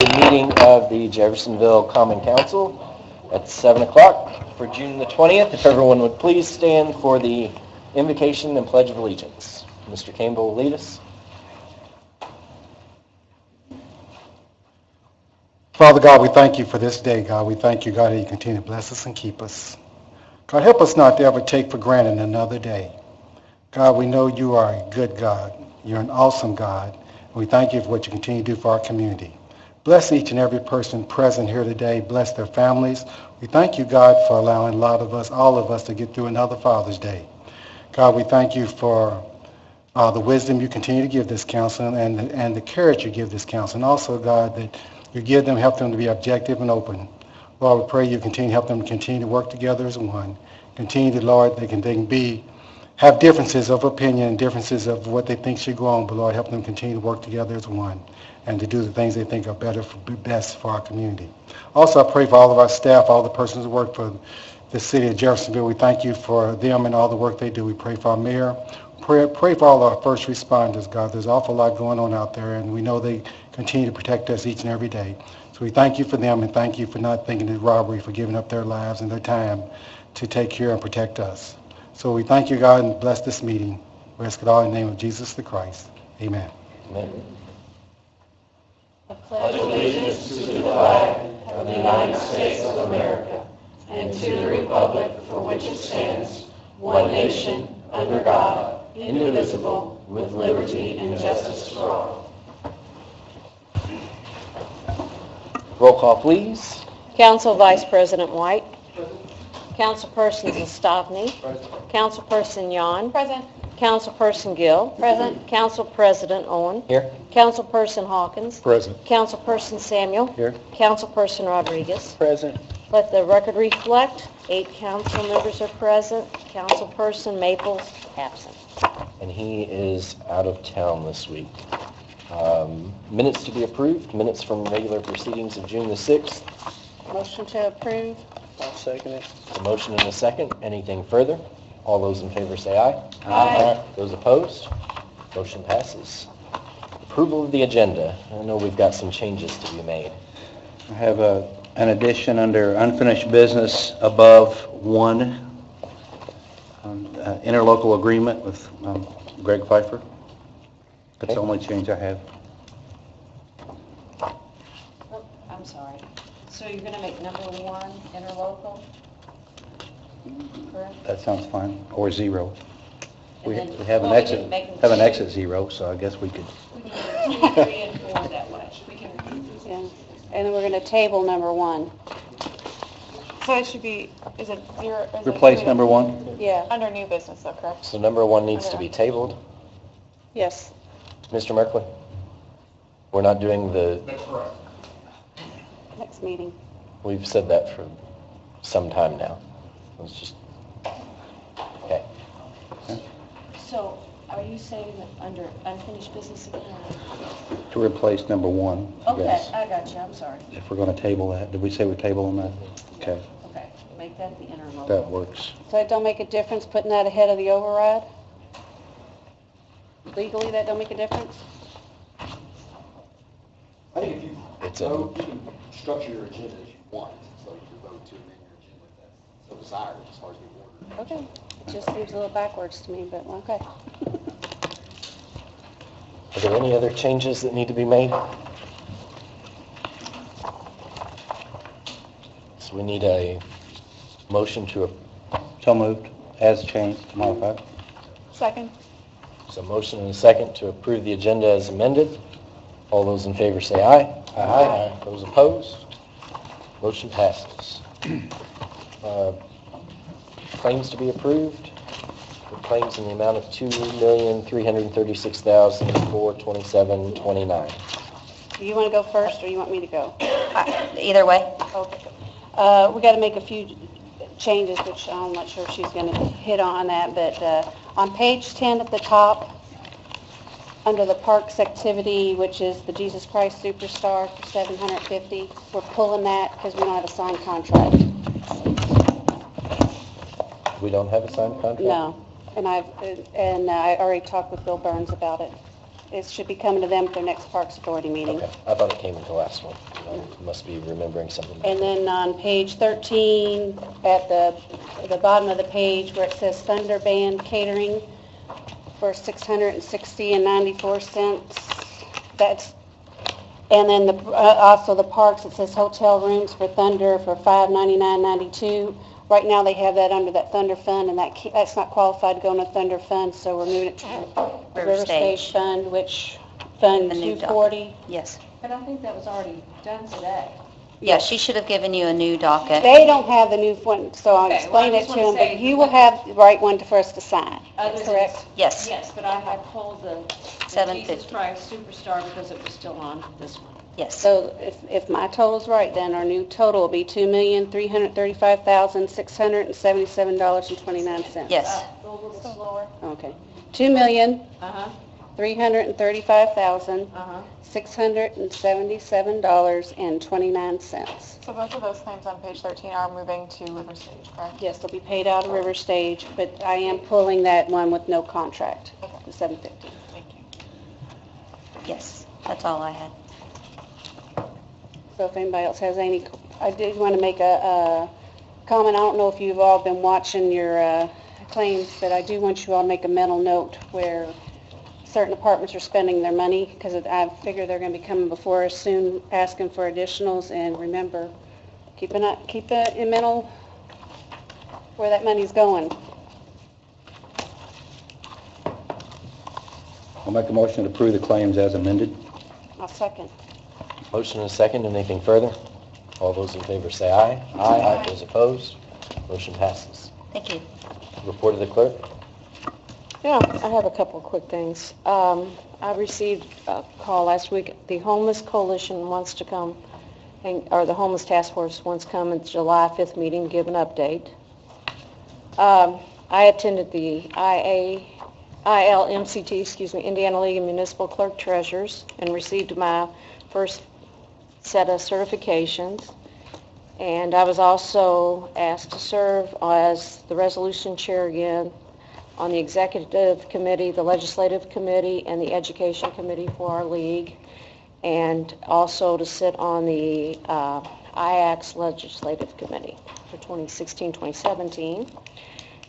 The meeting of the Jeffersonville Common Council at 7 o'clock for June the 20th. If everyone would please stand for the invocation and pledge of allegiance. Mr. Campbell will lead us. Father God, we thank you for this day, God. We thank you, God, that you continue to bless us and keep us. God, help us not to ever take for granted another day. God, we know you are a good God. You're an awesome God. And we thank you for what you continue to do for our community. Bless each and every person present here today. Bless their families. We thank you, God, for allowing all of us to get through another Father's Day. God, we thank you for the wisdom you continue to give this council and the courage you give this council. And also, God, that you give them, help them to be objective and open. Lord, we pray you continue to help them continue to work together as one. Continue to, Lord, they can have differences of opinion and differences of what they think should go on, but Lord, help them continue to work together as one and to do the things they think are best for our community. Also, I pray for all of our staff, all the persons who work for the city of Jeffersonville. We thank you for them and all the work they do. We pray for our mayor. Pray for all our first responders, God. There's an awful lot going on out there, and we know they continue to protect us each and every day. So we thank you for them, and thank you for not thinking it's robbery, for giving up their lives and their time to take care and protect us. So we thank you, God, and bless this meeting. We ask it all in the name of Jesus the Christ. Amen. Amen. I pledge allegiance to the flag of the United States of America and to the republic for which it stands, one nation, under God, indivisible, with liberty and justice for all. Roll call, please. Council Vice President White. Councilperson Zastavny. Councilperson Yon. Present. Councilperson Gill. Present. Council President Owen. Here. Councilperson Hawkins. Present. Councilperson Samuel. Here. Councilperson Rodriguez. Present. Let the record reflect 8 council members are present. Councilperson Maples absent. And he is out of town this week. Minutes to be approved. Minutes from regular proceedings of June the 6th. Motion to approve. I'll second it. A motion and a second. Anything further? All those in favor say aye. Aye. Those opposed? Motion passes. Approval of the agenda. I know we've got some changes to be made. I have an addition under unfinished business above 1, interlocal agreement with Greg Pfeiffer. That's the only change I have. Oh, I'm sorry. So you're going to make number 1 interlocal? Correct? That sounds fine, or 0. We And then- have an well, we exit, didn't make them have an two. exit 0, so I guess we could. We can do 2, 3, and 4 that way. We can, Yeah, and then we're going to table number 1. So it should be, is it zero? Is it Replace zero? number 1? Yeah, Under new business, though, correct? So number 1 needs to be tabled. yes. Mr. Merkley? We're not doing Next meeting. we've said that for some time now. Let's just, okay. so are you saying that under unfinished business again? To replace number 1, Okay, yes. I got you, I'm sorry. If we're going to table that, did we say we're tabling that? Okay, Okay, make that the interlocal. that works. So it don't make a difference putting that ahead of the override? Legally, that don't make a difference? I think if you It's vote, you can structure your agenda as you want, so you can vote to amend your agenda if that's so desired, as far as the order. Okay, it just seems a little backwards to me, but okay. Are there any other changes that need to be made? So we need a motion to, So moved, as changed, modified. Second. so motion and a second to approve the agenda as amended. All those in favor say aye. Aye. Those opposed? Motion passes. Claims to be approved. The claims in the amount of $2,336,427.29. Do you want to go first, or you want me to go? Either way. Okay. We got to make a few changes, which I'm not sure if she's going to hit on that, but on page 10 at the top, under the parks activity, which is the Jesus Christ Superstar for $750, we're pulling that because we don't have a signed contract. We don't have a signed contract? No, and I already talked with Bill Burns about it. It should be coming to them at their next Parks Authority meeting. Okay, I thought it came with the last one. Must be remembering something. And then on page 13, at the bottom of the page where it says Thunder Band Catering for $660.94. That's, and then also the parks, it says hotel rooms for Thunder for $599.92. Right now, they have that under that Thunder Fund, and that's not qualified to go in a Thunder Fund, so we're moving it to the River Stage Fund, which Fund The new docket. 240. Yes. But I think that was already done today. Yeah, she should have given you a new docket. They don't have the new one, so I'll Okay, well, I explain it just to wanna them, but say- you will have the right one for us to sign. Other than- Correct? Yes. Yes, but I pulled the $750. Jesus Christ Superstar because it was still on this one. Yes. So if my total's right, then our new total will be $2,335,677.29. Yes. Go a little slower. Okay. Uh-huh, $2,335,677.29. So both of those claims on page 13 are moving to River Stage, correct? Yes, they'll be paid out of River Stage, but I am pulling that one with no contract, the $750. Thank you. Yes. That's all I had. So if anybody else has any, I did want to make a comment. I don't know if you've all been watching your claims, but I do want you all to make a mental note where certain departments are spending their money, because I figure they're going to be coming before us soon asking for additionals. And remember, keep it in mental where that money's going. I'll make a motion to approve the claims as amended. I'll second. Motion and a second. Anything further? All those in favor say aye. Aye. Those opposed? Motion passes. Thank you. Report of the clerk. Yeah, I have a couple of quick things. I received a call last week. The Homeless Coalition wants to come, or the Homeless Task Force wants to come at the July 5th meeting, give an update. I attended the ILMCT, Indiana League of Municipal Clerk Treasurers, and received my first set of certifications. And I was also asked to serve as the resolution chair again on the executive committee, the legislative committee, and the education committee for our league, and also to sit on the IACS legislative committee for 2016-2017.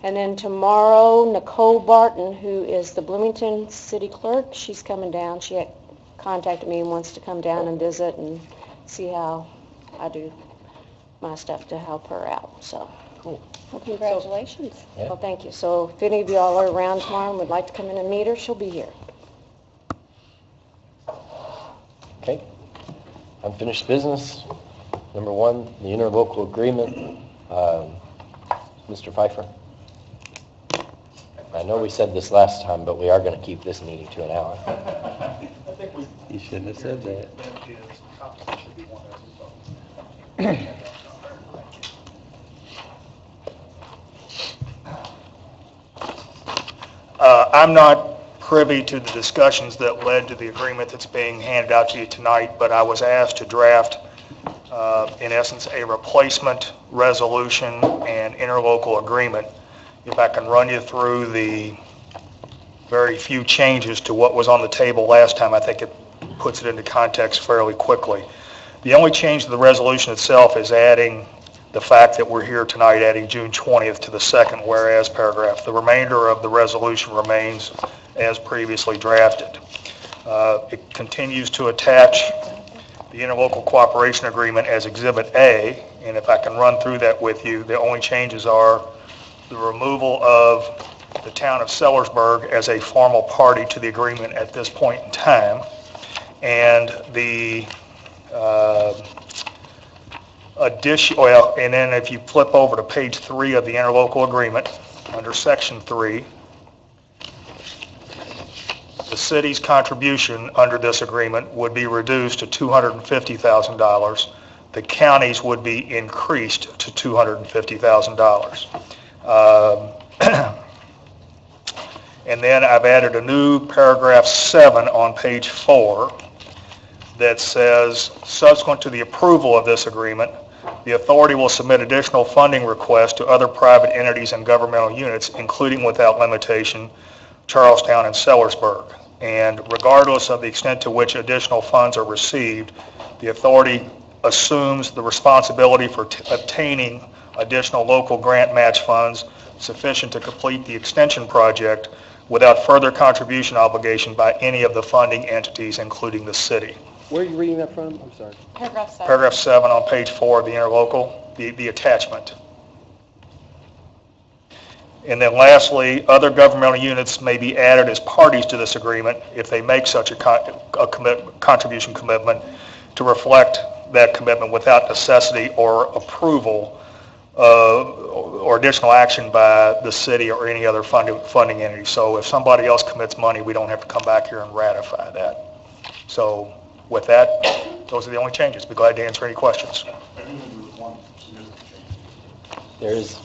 And then tomorrow, Nicole Barton, who is the Bloomington City Clerk, she's coming down. She had contacted me and wants to come down and visit and see how I do my stuff to help her out, so. Cool. Well, congratulations. Yeah. Well, thank you. So if any of y'all are around tomorrow and would like to come in and meet her, she'll be here. Okay. Unfinished business. Number one, the interlocal agreement. Mr. Pfeiffer. I know we said this last time, but we are going to keep this meeting to an hour. You shouldn't have said that. I'm not privy to the discussions that led to the agreement that's being handed out to you tonight, but I was asked to draft, in essence, a replacement resolution and interlocal agreement. If I can run you through the very few changes to what was on the table last time, I think it puts it into context fairly quickly. The only change to the resolution itself is adding the fact that we're here tonight, adding June 20th to the second whereas paragraph. The remainder of the resolution remains as previously drafted. It continues to attach the interlocal cooperation agreement as Exhibit A, and if I can run through that with you, the only changes are the removal of the town of Sellersburg as a formal party to the agreement at this point in time, and the and then if you flip over to page 3 of the interlocal agreement, under section 3, the city's contribution under this agreement would be reduced to $250,000. The county's would be increased to $250,000. And then I've added a new paragraph 7 on page 4 that says, subsequent to the approval of this agreement, the authority will submit additional funding requests to other private entities and governmental units, including without limitation, Charlestown and Sellersburg. And regardless of the extent to which additional funds are received, the authority assumes the responsibility for obtaining additional local grant match funds sufficient to complete the extension project without further contribution obligation by any of the funding entities, including the city. Where are you reading that from? I'm sorry. Paragraph 7. Paragraph 7 on page 4 of the interlocal, the attachment. And then lastly, other governmental units may be added as parties to this agreement if they make such a contribution commitment to reflect that commitment without necessity or approval or additional action by the city or any other funding entity. So if somebody else commits money, we don't have to come back here and ratify that. So with that, those are the only changes. Be glad to answer any questions. There is,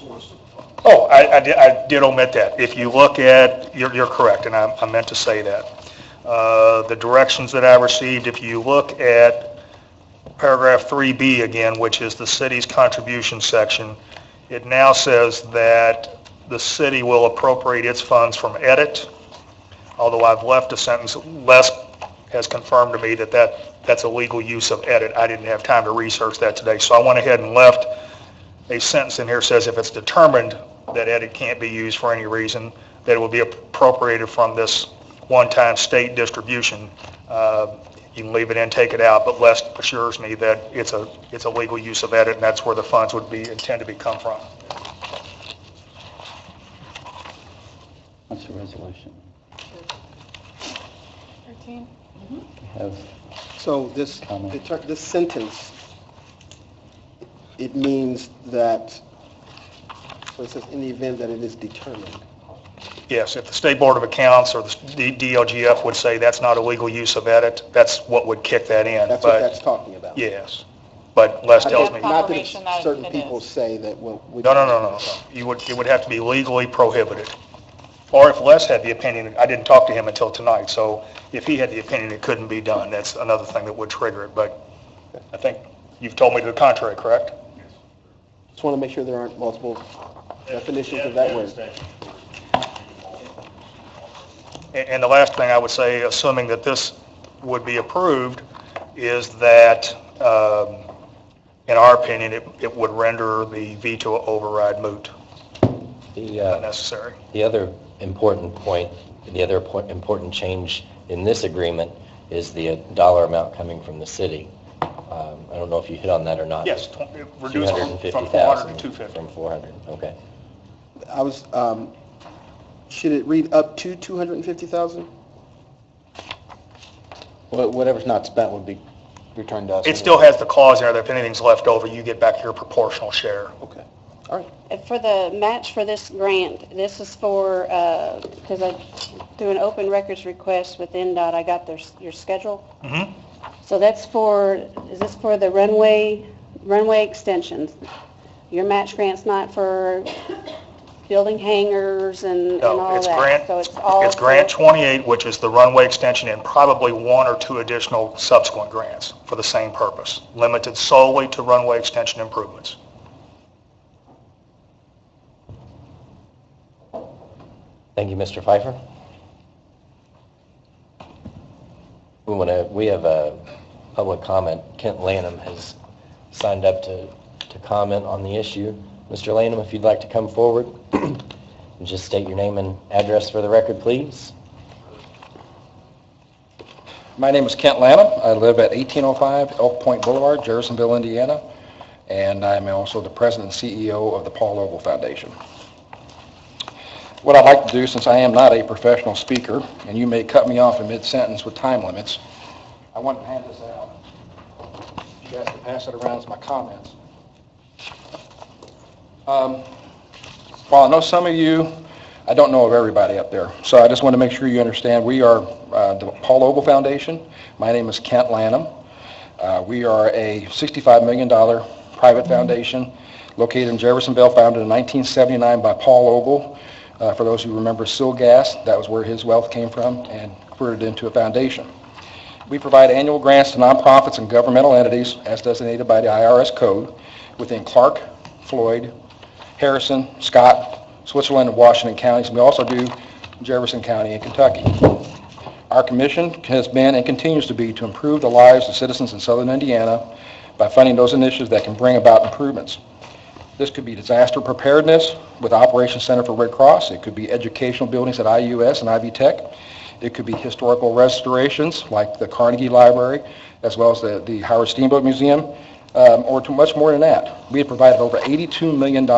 Oh, I did omit that. If you look at, you're correct, and I meant to say that. The directions that I received, if you look at paragraph 3B again, which is the city's contribution section, it now says that the city will appropriate its funds from edit, although I've left a sentence. Les has confirmed to me that that's a legal use of edit. I didn't have time to research that today, so I went ahead and left a sentence in here that says if it's determined that edit can't be used for any reason, that it will be appropriated from this one-time state distribution. You can leave it in, take it out, but Les assures me that it's a legal use of edit, and that's where the funds would be intended to come from. What's the resolution? 13. Have So this, comment? this sentence, it means that, so it says in the event that it is determined. Yes, if the State Board of Accounts or the DLGF would say that's not a legal use of edit, that's what would kick that in. That's what But that's talking about. yes, but Les tells me, Yeah. Not that Confirmation that certain it people is. say that, well. no. It would have to be legally prohibited. Or if Les had the opinion, I didn't talk to him until tonight, so if he had the opinion it couldn't be done, that's another thing that would trigger it. But I think you've told me to the contrary, correct? Just want to make sure there aren't multiple definitions of that word. And the last thing I would say, assuming that this would be approved, is that, in our opinion, it would render the veto override moot, not necessary. the other important point, important change in this agreement is the dollar amount coming from the city. I don't know if you hit on that or not. Yes, reduce from 400 to 250. From 400, okay. I was, should it read up to 250,000? Whatever's not spent would be returned to us. It still has the clause there that if anything's left over, you get back your proportional share. Okay, all right. And for the match for this grant, this is for, because through an open records request with NDOT, I got your schedule. Mhm. So that's for, is this for the runway extensions? Your match grant's not for building hangars and No, all it's that? So it's all It's Grant for- 28, which is the runway extension, and probably one or two additional subsequent grants for the same purpose, limited solely to runway extension improvements. Thank you, Mr. Pfeiffer. We have a public comment. Kent Lanham has signed up to comment on the issue. Mr. Lanham, if you'd like to come forward and just state your name and address for the record, please. My name is Kent Lanham. I live at 1805 Elk Point Boulevard, Jeffersonville, Indiana, and I'm also the president and CEO of the Paul Ogle Foundation. What I'd like to do, since I am not a professional speaker, and you may cut me off in mid-sentence with time limits, I want to hand this out. You guys can pass it around as my comments. While I know some of you, I don't know of everybody up there. So I just want to make sure you understand we are the Paul Ogle Foundation. My name is Kent Lanham. We are a $65 million private foundation located in Jeffersonville, founded in 1979 by Paul Ogle. For those who remember Silgas, that was where his wealth came from, and converted it into a foundation. We provide annual grants to nonprofits and governmental entities as designated by the IRS code within Clark, Floyd, Harrison, Scott, Switzerland, and Washington counties. We also do Jefferson County in Kentucky. Our commission has been and continues to be to improve the lives of citizens in southern Indiana by funding those initiatives that can bring about improvements. This could be disaster preparedness with Operations Center for Red Cross. It could be educational buildings at IUS and Ivy Tech. It could be historical restorations like the Carnegie Library, as well as the Howard Steamboat Museum, or to much more than that. We have provided over $82 million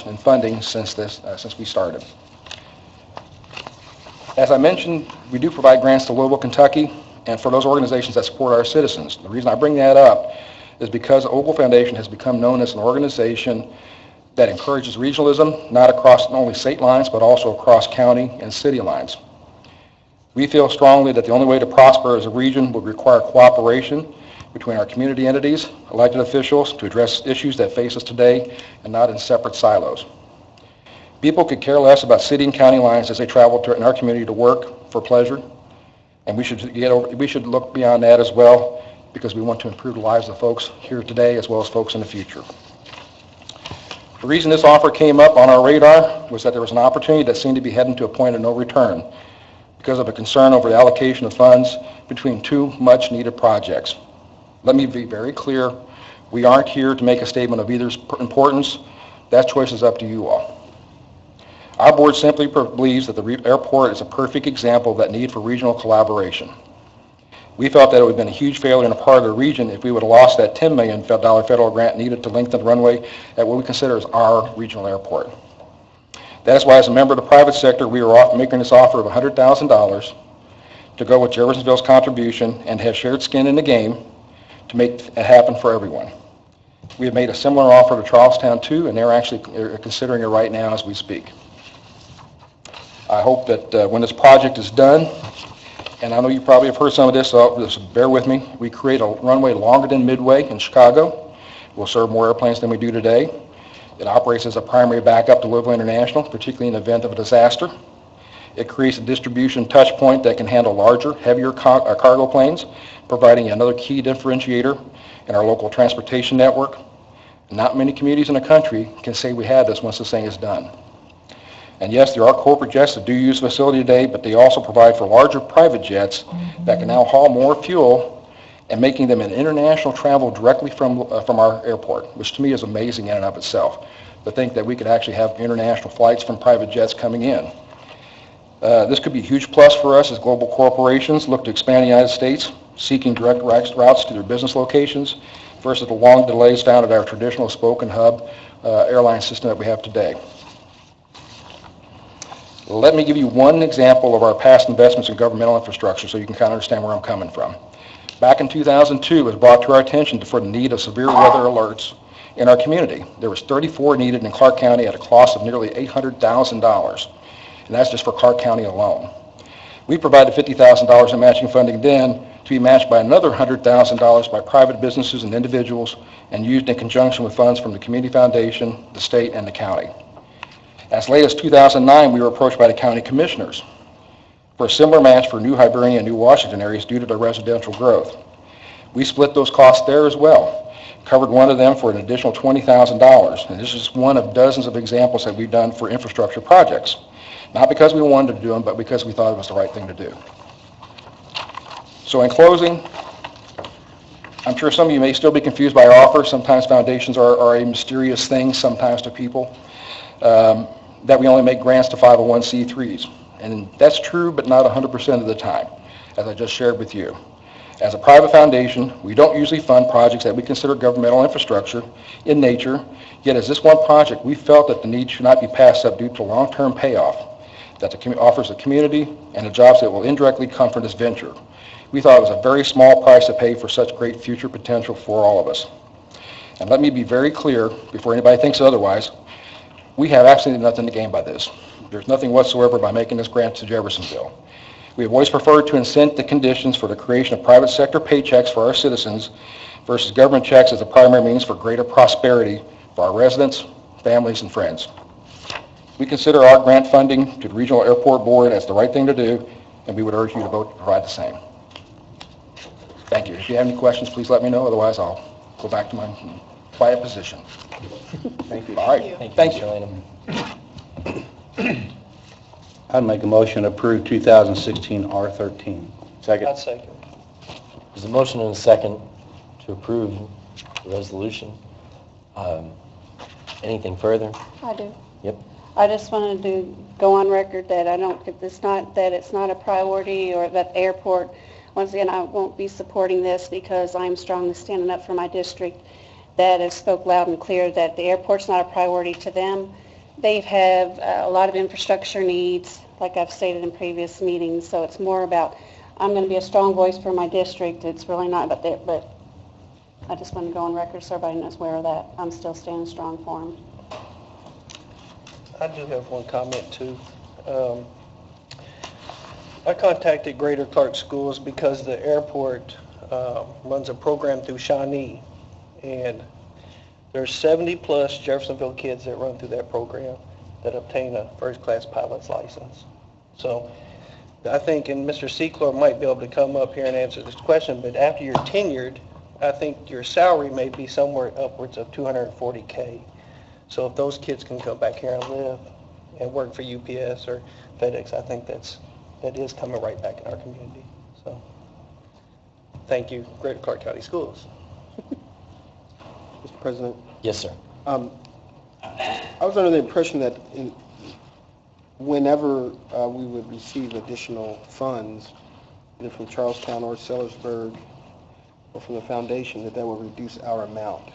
in funding since we started. As I mentioned, we do provide grants to Louisville, Kentucky, and for those organizations that support our citizens. The reason I bring that up is because the Ogle Foundation has become known as an organization that encourages regionalism, not across only state lines, but also across county and city lines. We feel strongly that the only way to prosper as a region would require cooperation between our community entities, elected officials, to address issues that face us today and not in separate silos. People could care less about city and county lines as they travel in our community to work for pleasure, and we should look beyond that as well, because we want to improve the lives of folks here today as well as folks in the future. The reason this offer came up on our radar was that there was an opportunity that seemed to be heading to a point of no return because of a concern over the allocation of funds between two much-needed projects. Let me be very clear, we aren't here to make a statement of either's importance. That choice is up to you all. Our board simply believes that the airport is a perfect example of that need for regional collaboration. We felt that it would have been a huge failure in a part of the region if we would have lost that $10 million federal grant needed to lengthen the runway at what we consider as our regional airport. That is why, as a member of the private sector, we are making this offer of $100,000 to go with Jeffersonville's contribution and have shared skin in the game to make it happen for everyone. We have made a similar offer to Charlestown too, and they're actually considering it right now as we speak. I hope that when this project is done, and I know you probably have heard some of this, so just bear with me. We create a runway longer than Midway in Chicago. We'll serve more airplanes than we do today. It operates as a primary backup to Louisville International, particularly in the event of a disaster. It creates a distribution touch point that can handle larger, heavier cargo planes, providing another key differentiator in our local transportation network. Not many communities in the country can say we have this once this thing is done. And yes, there are corporate jets that do use the facility today, but they also provide for larger private jets that can now haul more fuel and making them an international travel directly from our airport, which to me is amazing in and of itself. To think that we could actually have international flights from private jets coming in. This could be a huge plus for us as global corporations look to expand the United States, seeking direct routes to their business locations versus the long delays found at our traditional spoke and hub airline system that we have today. Let me give you one example of our past investments in governmental infrastructure so you can kind of understand where I'm coming from. Back in 2002, it was brought to our attention for the need of severe weather alerts in our community. There was 34 needed in Clark County at a cost of nearly $800,000, and that's just for Clark County alone. We provided $50,000 in matching funding then to be matched by another $100,000 by private businesses and individuals and used in conjunction with funds from the Community Foundation, the state, and the county. As late as 2009, we were approached by the county commissioners for a similar match for New Hibernia and New Washington areas due to their residential growth. We split those costs there as well, covered one of them for an additional $20,000, and this is one of dozens of examples that we've done for infrastructure projects. Not because we wanted to do them, but because we thought it was the right thing to do. So in closing, I'm sure some of you may still be confused by our offer. Sometimes foundations are a mysterious thing sometimes to people. That we only make grants to 501c3s. And that's true, but not 100% of the time, as I just shared with you. As a private foundation, we don't usually fund projects that we consider governmental infrastructure in nature, yet as this one project, we felt that the need should not be passed up due to long-term payoff that offers the community and the jobs that will indirectly come from this venture. We thought it was a very small price to pay for such great future potential for all of us. And let me be very clear, before anybody thinks otherwise, we have absolutely nothing to gain by this. There's nothing whatsoever by making this grant to Jeffersonville. We have always preferred to incent the conditions for the creation of private sector paychecks for our citizens versus government checks as a primary means for greater prosperity for our residents, families, and friends. We consider our grant funding to the Regional Airport Board as the right thing to do, and we would urge you to vote to provide the same. Thank you. If you have any questions, please let me know. Otherwise, I'll go back to my quiet position. Thank you. All right. Thank you, Mr. Lanham. I'd make a motion to approve 2016 R13. Second. There's a motion and a second to approve the resolution. Anything further? I do. Yep. I just wanted to go on record that it's not a priority, or that the airport, once again, I won't be supporting this because I'm strongly standing up for my district that has spoke loud and clear that the airport's not a priority to them. They have a lot of infrastructure needs, like I've stated in previous meetings, so it's more about, I'm going to be a strong voice for my district. It's really not about that, but I just want to go on record so everybody knows where that I'm still standing strong for them. I do have one comment too. I contacted Greater Clark Schools because the airport runs a program through Shawnee, and there's 70-plus Jeffersonville kids that run through that program that obtain a first-class pilot's license. So I think, and Mr. Seclor might be able to come up here and answer this question, but after you're tenured, I think your salary may be somewhere upwards of $240K. So if those kids can come back here and live and work for UPS or FedEx, I think that is coming right back in our community. So thank you, Greater Clark County Schools. Mr. President, Yes, sir. I was under the impression that whenever we would receive additional funds, either from Charlestown or Sellersburg or from the foundation, that would reduce our amount.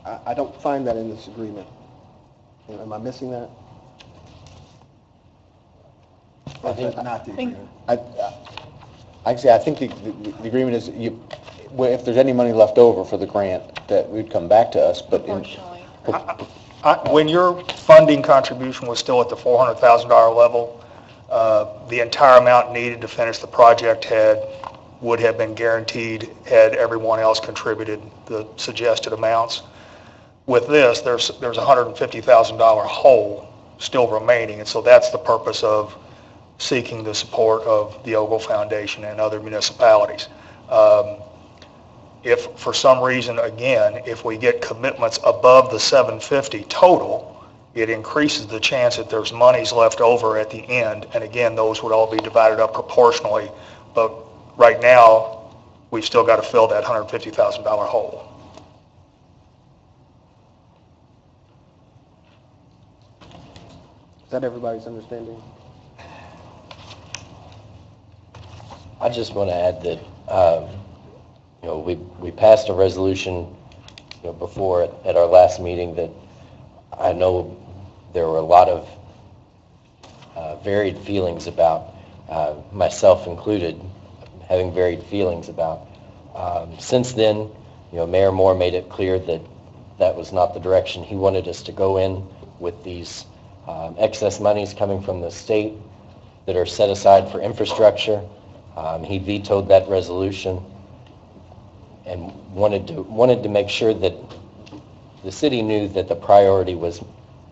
I don't find that in this agreement. Am I missing that? I think Not the agreement. I think the agreement is if there's any money left over for the grant, that would come back to us, but Unfortunately. When your funding contribution was still at the $400,000 level, the entire amount needed to finish the project would have been guaranteed had everyone else contributed the suggested amounts. With this, there's a $150,000 hole still remaining, and so that's the purpose of seeking the support of the Ogle Foundation and other municipalities. If for some reason, again, if we get commitments above the $750 total, it increases the chance that there's monies left over at the end, and again, those would all be divided up proportionally, but right now, we've still got to fill that $150,000 hole. is that everybody's understanding? I just want to add that, we passed a resolution, before at our last meeting that I know there were a lot of varied feelings about, myself included, having varied feelings about. Since then, Mayor Moore made it clear that that was not the direction he wanted us to go in with these excess monies coming from the state that are set aside for infrastructure. He vetoed that resolution and wanted to make sure that the city knew that the priority was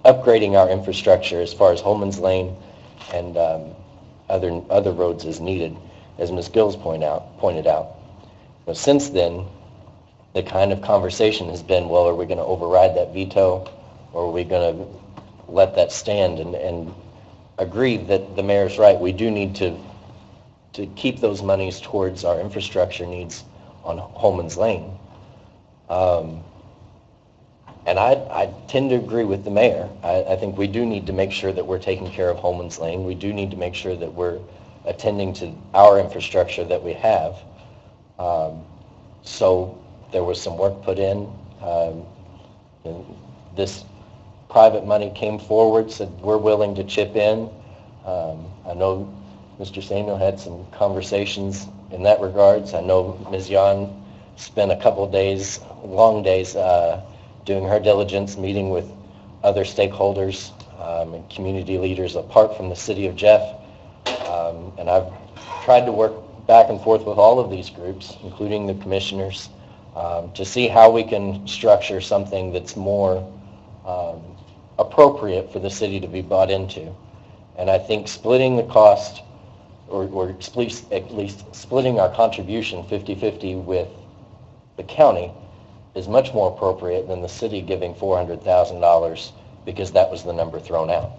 upgrading our infrastructure as far as Holman's Lane and other roads as needed, as Ms. Gills pointed out. But since then, the kind of conversation has been, well, are we going to override that veto, or are we going to let that stand and agree that the mayor's right? We do need to keep those monies towards our infrastructure needs on Holman's Lane. And I tend to agree with the mayor. I think we do need to make sure that we're taking care of Holman's Lane. We do need to make sure that we're attending to our infrastructure that we have. So there was some work put in. This private money came forward, said we're willing to chip in. I know Mr. Samuel had some conversations in that regards. I know Ms. Yan spent a couple of days, long days, doing her diligence, meeting with other stakeholders and community leaders apart from the city of Jeff. And I've tried to work back and forth with all of these groups, including the commissioners, to see how we can structure something that's more appropriate for the city to be bought into. And I think splitting the cost, or at least splitting our contribution 50-50 with the county, is much more appropriate than the city giving $400,000 because that was the number thrown out.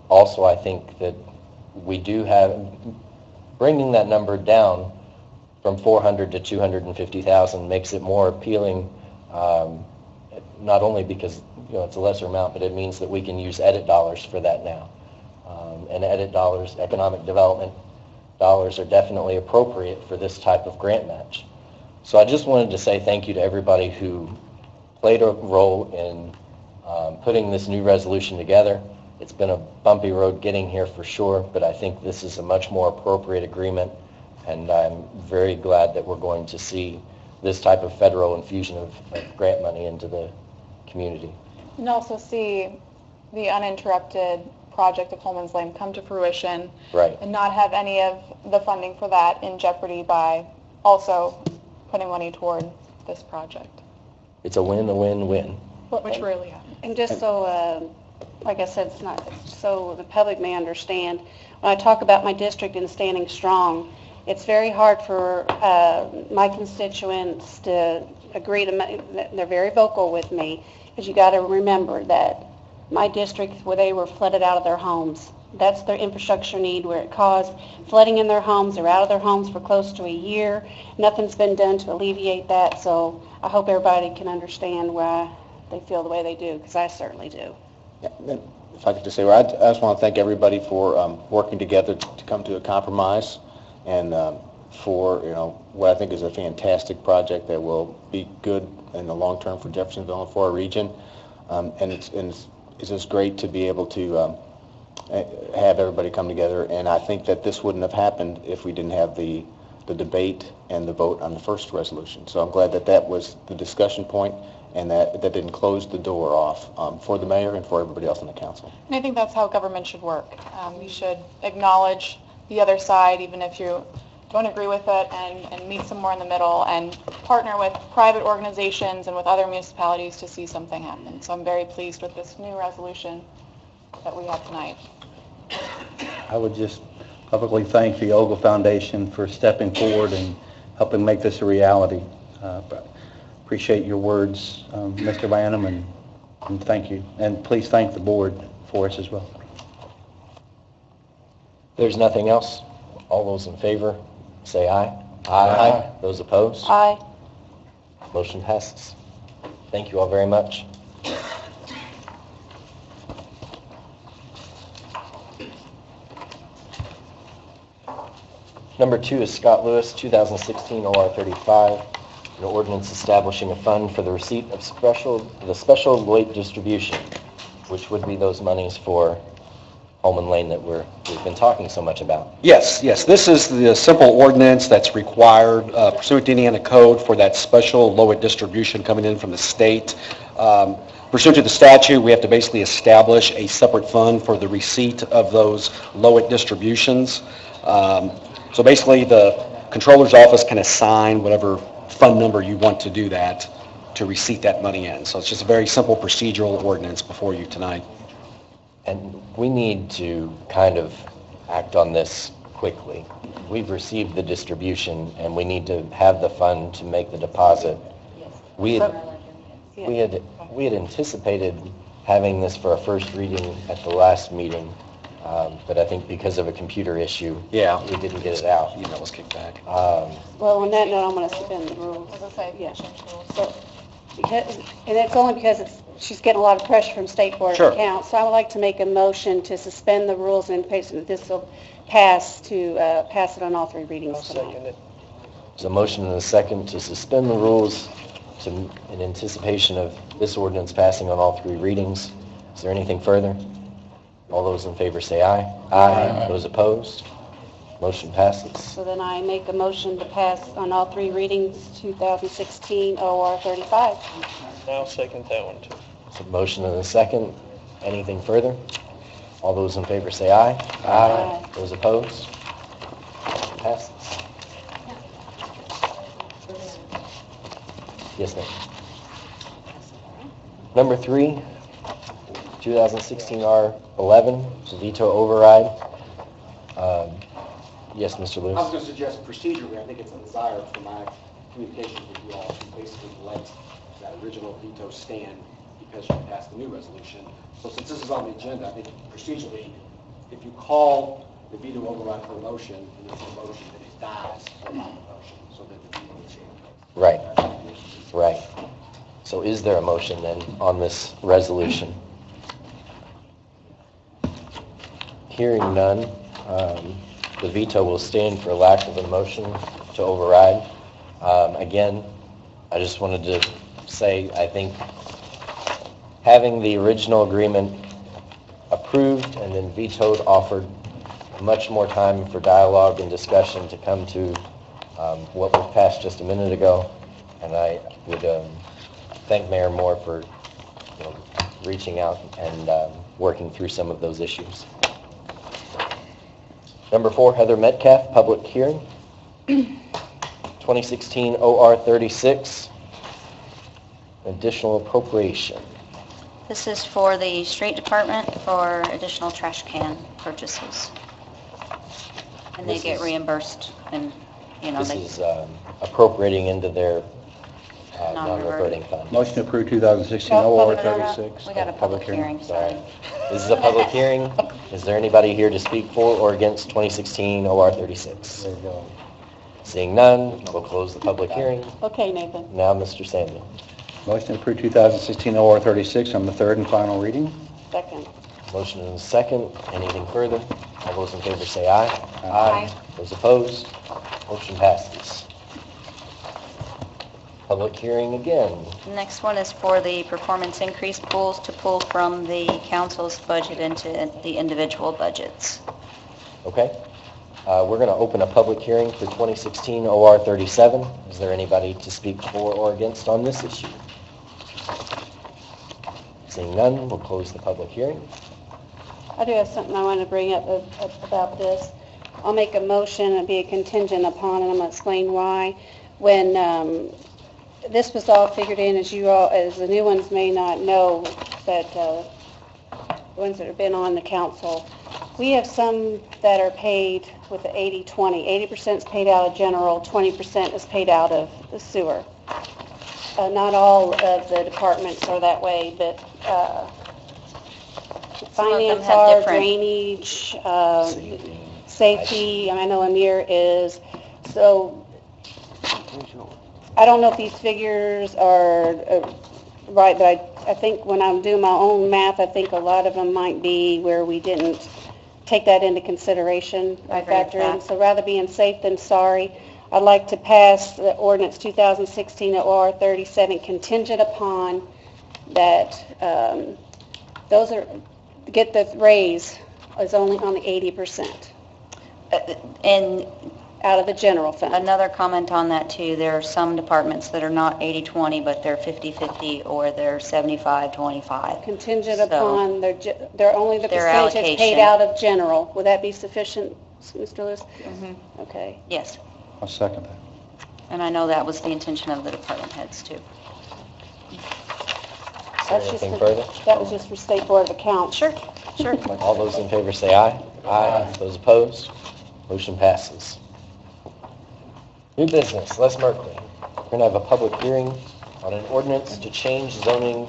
Also, I think that we do have, bringing that number down from 400 to 250,000 makes it more appealing, not only because, it's a lesser amount, but it means that we can use edit dollars for that now. And edit dollars, economic development dollars are definitely appropriate for this type of grant match. So I just wanted to say thank you to everybody who played a role in putting this new resolution together. It's been a bumpy road getting here for sure, but I think this is a much more appropriate agreement, and I'm very glad that we're going to see this type of federal infusion of grant money into the community. And also see the uninterrupted project of Holman's Lane come to fruition. Right. And not have any of the funding for that in jeopardy by also putting money toward this project, It's a win-win-win. which rarely happens. And just so, like I said, it's not, so the public may understand, when I talk about my district and standing strong, it's very hard for my constituents to agree to, they're very vocal with me, because you got to remember that my district, where they were flooded out of their homes, that's their infrastructure need, where it caused flooding in their homes. They're out of their homes for close to a year. Nothing's been done to alleviate that, so I hope everybody can understand why they feel the way they do, because I certainly do. Yeah, and if I could just say, I just want to thank everybody for working together to come to a compromise, and for what I think is a fantastic project that will be good in the long term for Jeffersonville and for our region. And it's just great to be able to have everybody come together. And I think that this wouldn't have happened if we didn't have the debate and the vote on the first resolution. So I'm glad that that was the discussion point, and that didn't close the door off for the mayor and for everybody else on the council. And I think that's how government should work. You should acknowledge the other side, even if you don't agree with it, and meet somewhere in the middle and partner with private organizations and with other municipalities to see something happen. So I'm very pleased with this new resolution that we have tonight. I would just publicly thank the Ogle Foundation for stepping forward and helping make this a reality. But appreciate your words, Mr. Lanham, and thank you. And please thank the board for us as well. There's nothing else. All those in favor, say aye. Aye. Those opposed? Aye. Motion passes. Thank you all very much. Number 2 is Scott Lewis, 2016 OR 35, an ordinance establishing a fund for the receipt of the special Lloyd distribution, which would be those monies for Holman Lane that we've been talking so much about. Yes. This is the simple ordinance that's required pursuant to Indiana code for that special LOIT distribution coming in from the state. Pursuant to the statute, we have to basically establish a separate fund for the receipt of those LOIT distributions. So basically, the controller's office can assign whatever fund number you want to do that to receipt that money in. So it's just a very simple procedural ordinance before you tonight. And we need to kind of act on this quickly. We've received the distribution, and we need to have the fund to make the deposit. We had anticipated having this for a first reading at the last meeting, but I think because of a computer issue, we didn't get it out. Email was kicked back. Well, on that note, I'm going to suspend the rules. As I say, Yeah. change the rules. So, and it's only because she's getting a lot of pressure from State Board of Accounts. So I would like to make a motion to suspend the rules and this will pass it on all 3 readings I'll tonight. second it. There's a motion and a second to suspend the rules in anticipation of this ordinance passing on all 3 readings. Is there anything further? All those in favor say aye. Aye. Those opposed? Motion passes. So then I make a motion to pass on all 3 readings 2016 OR 35. I'll second that one too. So motion and a second. Anything further? All those in favor say aye. Aye. Those opposed? Motion passes. Yes, ma'am. Number 3, 2016 R11, veto override. Yes, Mr. I was Lewis. going to suggest procedurally, I think it's a desire for my communications with you all to basically let that original veto stand because you passed the new resolution. So since this is on the agenda, I think procedurally, if you call the veto override for a motion, and there's a motion, then it dies for my motion. So Right, right. So is there a motion then on this resolution? Hearing none, the veto will stand for lack of a motion to override. Again, I just wanted to say, I think having the original agreement approved and then vetoed offered much more time for dialogue and discussion to come to what was passed just a minute ago. And I would thank Mayor Moore for reaching out and working through some of those issues. Number 4, Heather Metcalf, public hearing. 2016 OR 36, additional appropriation. This is for the street department for additional trash can purchases. And they This get is- reimbursed and, This they, is appropriating into their Non-reverting. non-reverting fund. Motion to approve 2016 Oh, OR no, no, no. 36. we got a public hearing, sorry. This is a public hearing. Is there anybody here to speak for or against 2016 OR 36? There you go. Seeing none, we'll close the public hearing. Okay, Nathan. Now, Mr. Samuel. Motion to approve 2016 OR 36 on the third and final reading. Second. Motion and a second. Anything further? All those in favor say aye. Aye. Those opposed? Motion passes. Public hearing again. The next one is for the performance increase pools to pull from the council's budget into the individual budgets. Okay? We're going to open a public hearing for 2016 OR 37. Is there anybody to speak for or against on this issue? Seeing none, we'll close the public hearing. I do have something I want to bring up about this. I'll make a motion and be a contingent upon, and I'm going to explain why. When this was all figured in, as the new ones may not know, that the ones that have been on the council, we have some that are paid with the 80-20. 80% is paid out of general, 20% is paid out of the sewer. Not all of the departments are that way, but Some of them finance have are, different- drainage, safety, I know Amir is. So I don't know if these figures are right, but I think when I'm doing my own math, I think a lot of them might be where we didn't take that into consideration I or agree with factor in. that. So rather being safe than sorry, I'd like to pass the ordinance 2016 OR 37 contingent upon that get the raise is only on the 80% And out of the general fund. another comment on that too, there are some departments that are not 80-20, but they're 50-50 or they're 75-25. Contingent So- upon they're only the Their percentage that's paid allocation. out of general. Would that be sufficient, Mr. Lewis? Okay. Yes, I'll second that. and I know that was the intention of the department heads too. Is there That's just anything for- further? That was just for State Board of Accounts. Sure, sure. All those in favor say aye. Aye. Those opposed? Motion passes. New business, Les Merkley. We're going to have a public hearing on an ordinance to change zoning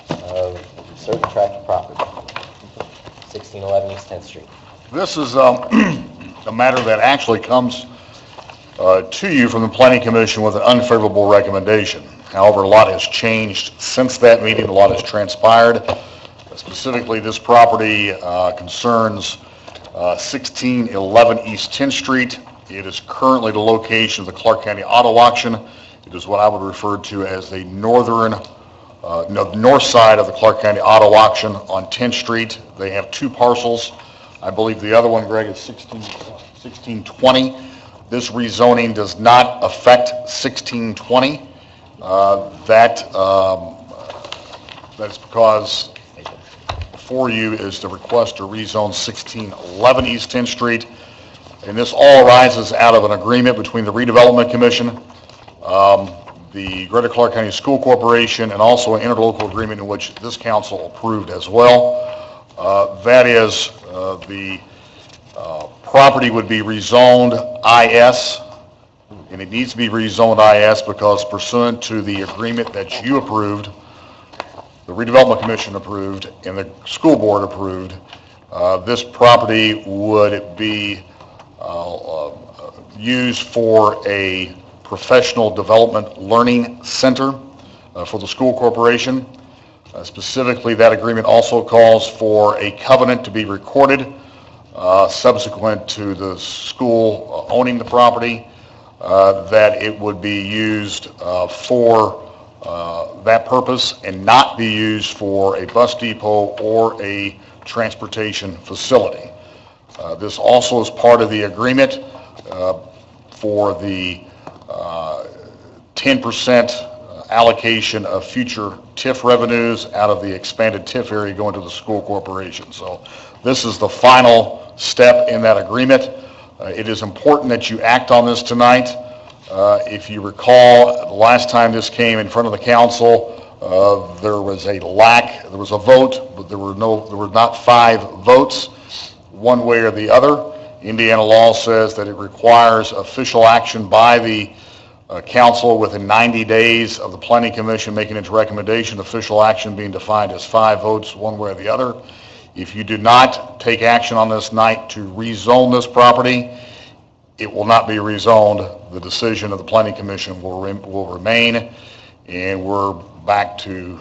of certain tract of property, 1611 East 10th Street. This is a matter that actually comes to you from the Planning Commission with an unfavorable recommendation. However, a lot has changed since that meeting, a lot has transpired. Specifically, this property concerns 1611 East 10th Street. It is currently the location of the Clark County Auto Auction. It is what I would refer to as the north side of the Clark County Auto Auction on 10th Street. They have two parcels. I believe the other one, Greg, is 1620. This rezoning does not affect 1620. That's because before you is the request to rezone 1611 East 10th Street. And this all arises out of an agreement between the Redevelopment Commission, the Greater Clark County School Corporation, and also an interlocal agreement in which this council approved as well. That is, the property would be rezoned IS, and it needs to be rezoned IS because pursuant to the agreement that you approved, the Redevelopment Commission approved, and the school board approved, this property would be used for a professional development learning center for the school corporation. Specifically, that agreement also calls for a covenant to be recorded subsequent to the school owning the property, that it would be used for that purpose and not be used for a bus depot or a transportation facility. This also is part of the agreement for the 10% allocation of future TIF revenues out of the expanded TIF area going to the school corporation. So this is the final step in that agreement. It is important that you act on this tonight. If you recall, the last time this came in front of the council, there was a vote, but there were not 5 votes one way or the other. Indiana law says that it requires official action by the council within 90 days of the planning commission making its recommendation, official action being defined as 5 votes one way or the other. If you do not take action on this night to rezone this property, it will not be rezoned. The decision of the planning commission will remain, and we're back to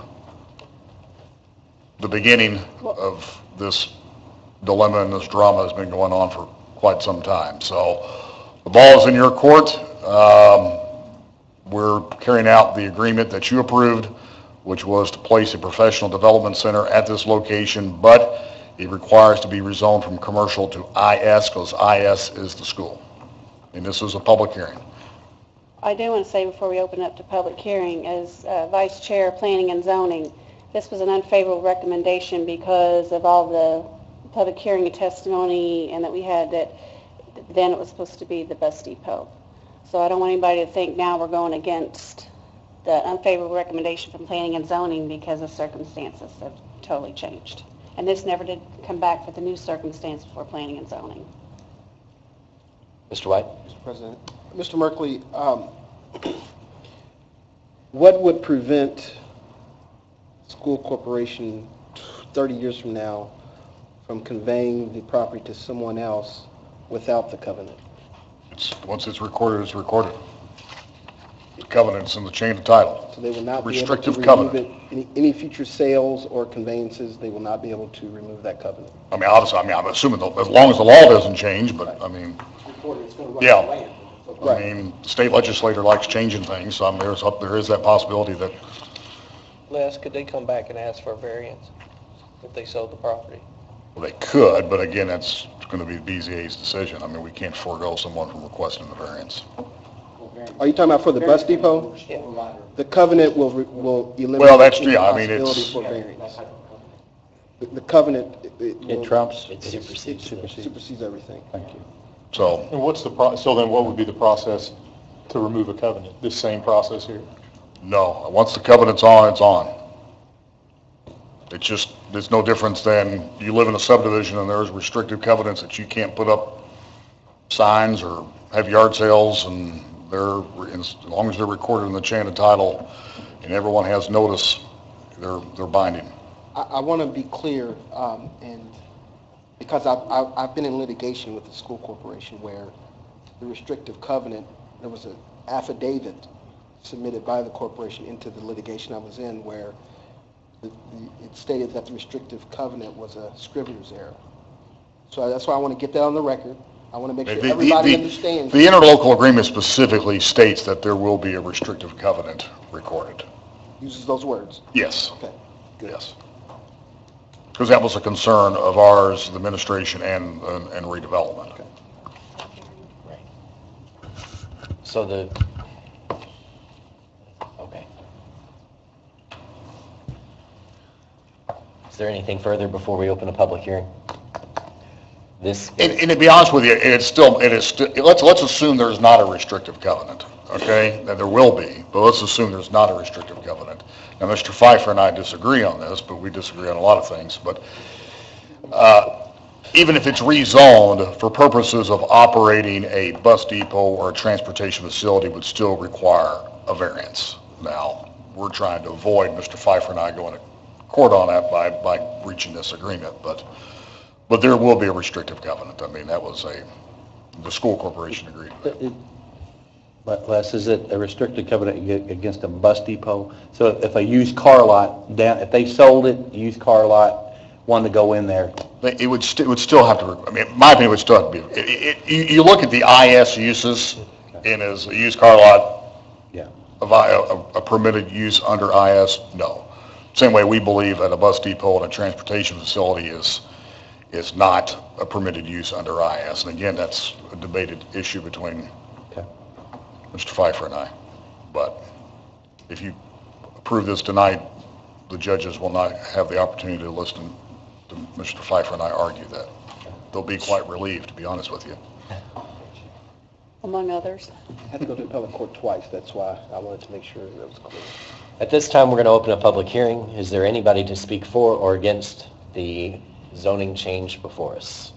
the beginning of this dilemma, and this drama has been going on for quite some time. So the ball is in your court. We're carrying out the agreement that you approved, which was to place a professional development center at this location, but it requires to be rezoned from commercial to IS, because IS is the school. And this is a public hearing. I do want to say before we open up to public hearing, as Vice Chair of Planning and Zoning, this was an unfavorable recommendation because of all the public hearing and testimony and that we had that then it was supposed to be the bus depot. So I don't want anybody to think now we're going against the unfavorable recommendation from Planning and Zoning because the circumstances have totally changed. And this never did come back for the new circumstances for Planning and Zoning. Mr. White? Mr. President. Mr. Merkley, what would prevent school corporation 30 years from now from conveying the property to someone else without the covenant? Once it's recorded, it's recorded. The covenant's in the chain of title. So they will not be able to Restrictive remove covenant. it, any future sales or conveyances, they will not be able to remove that covenant. I mean, obviously, I'm assuming as long as the law doesn't change, but I mean, yeah. I mean, the state legislator likes changing things, so there is that possibility that, Les, could they come back and ask for a variance if they sold the property? well, they could, but again, that's going to be BZA's decision. I mean, we can't forego someone from requesting the variance. Are you talking about for the bus depot? Yeah. The covenant will eliminate. Well, that's, any yeah, I mean, possibility it's, for variance. The covenant. It trumps? It supersedes. Supersedes everything. Thank you. so, And what's so then what would be the process to remove a covenant? This same process here? no, once the covenant's on, it's on. There's no difference than you live in a subdivision and there's restrictive covenants that you can't put up signs or have yard sales, and as long as they're recorded in the chain of title and everyone has notice, they're binding. I want to be clear, and because I've been in litigation with the school corporation where the restrictive covenant, there was an affidavit submitted by the corporation into the litigation I was in where it stated that the restrictive covenant was a scrivener's error. So that's why I want to get that on the record. I want to make sure everybody understands. The interlocal agreement specifically states that there will be a restrictive covenant recorded. Uses those words. Yes. Okay, good. Yes. Because that was a concern of ours, the administration and redevelopment. Okay. So okay. Is there anything further before we open a public hearing? And to be honest with you, let's assume there's not a restrictive covenant, okay? That there will be, but let's assume there's not a restrictive covenant. Now, Mr. Pfeiffer and I disagree on this, but we disagree on a lot of things. But even if it's rezoned for purposes of operating a bus depot or a transportation facility would still require a variance. Now, we're trying to avoid Mr. Pfeiffer and I going to court on that by reaching this agreement, but there will be a restrictive covenant. I mean, that was the school corporation agreed with that. But Les, is it a restricted covenant against a bus depot? So if a used car lot, if they sold it, used car lot, wanted to go in there, It would still have to, I mean, in my opinion, it would still have to be, you look at the IS uses in as a used car lot, yeah. a permitted use under IS, no. Same way we believe that a bus depot and a transportation facility is not a permitted use under IS. And again, that's a debated issue between Mr. Pfeiffer and I. But if you approve this tonight, the judges will not have the opportunity to listen to Mr. Pfeiffer and I argue that. They'll be quite relieved, to be honest with you. Among others. I had to go to appellate court twice, that's why I wanted to make sure that was clear. At this time, we're going to open a public hearing. Is there anybody to speak for or against the zoning change before us?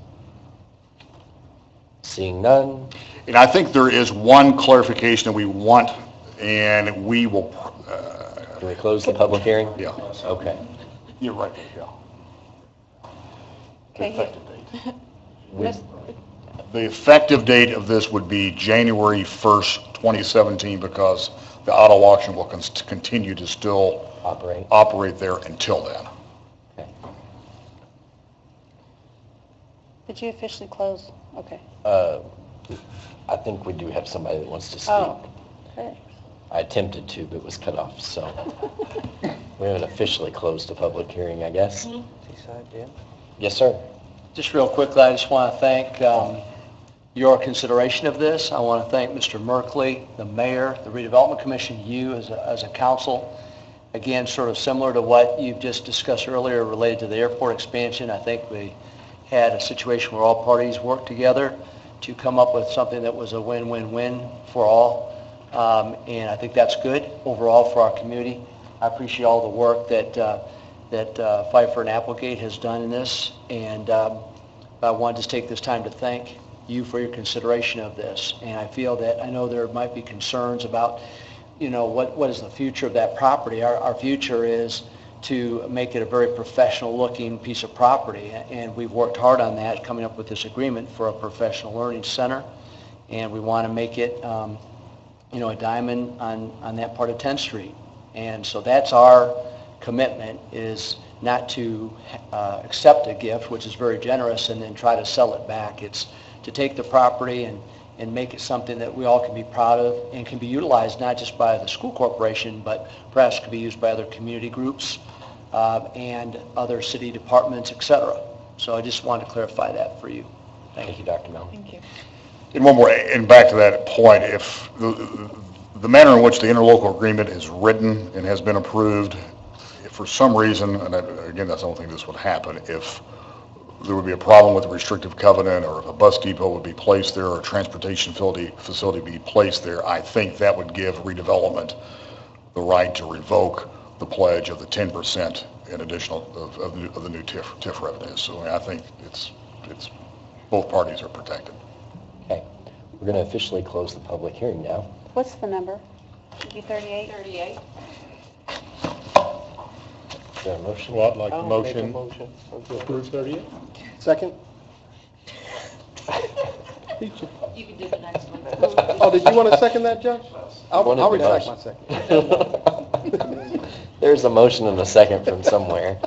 Seeing none. And I think there is one clarification that we want, and we will... Can we close the public hearing? Yeah. Okay. You're right, yeah. The Okay. effective date. The effective date of this would be January 1st, 2017, because the auto auction will continue to still operate there until then. Okay. Did you officially close? Okay. I think we do have somebody that wants to speak. Oh, okay. I attempted to, but was cut off, so we haven't officially closed the public hearing, I guess. Yes, sir. Just real quickly, I just want to thank your consideration of this. I want to thank Mr. Merkley, the mayor, the redevelopment commission, you as a council. Again, sort of similar to what you've just discussed earlier related to the airport expansion. I think we had a situation where all parties worked together to come up with something that was a win-win-win for all. And I think that's good overall for our community. I appreciate all the work that Pfeiffer and Applegate has done in this, and I wanted to just take this time to thank you for your consideration of this. And I feel that, I know there might be concerns about, you know, what is the future of that property. Our future is to make it a very professional-looking piece of property, and we've worked hard on that, coming up with this agreement for a professional learning center, and we want to make it, you know, a diamond on that part of 10th Street. And so that's our commitment, is not to accept a gift, which is very generous, and then try to sell it back. It's to take the property and make it something that we all can be proud of and can be utilized not just by the school corporation, but perhaps could be used by other community groups and other city departments, etc. So I just wanted to clarify that for you. Thank you, Dr. Mellon. Thank you. And one more, and back to that point, if the manner in which the interlocal agreement is written and has been approved, if for some reason, and again, that's the only thing this would happen, if there would be a problem with the restrictive covenant, or if a bus depot would be placed there, or a transportation facility be placed there, I think that would give redevelopment the right to revoke the pledge of the 10% in additional of the new TIF revenues. So I think it's both parties are protected. Okay. We're going to officially close the public hearing now. What's the number? Should be 38? 38. Is there a motion? Well, I'd like I'll the make a motion motion. to approve 38. Second? You can do the next one. Oh, did you want to second that, Judge? I'll Wanted retract the my second. There's a motion and a second from somewhere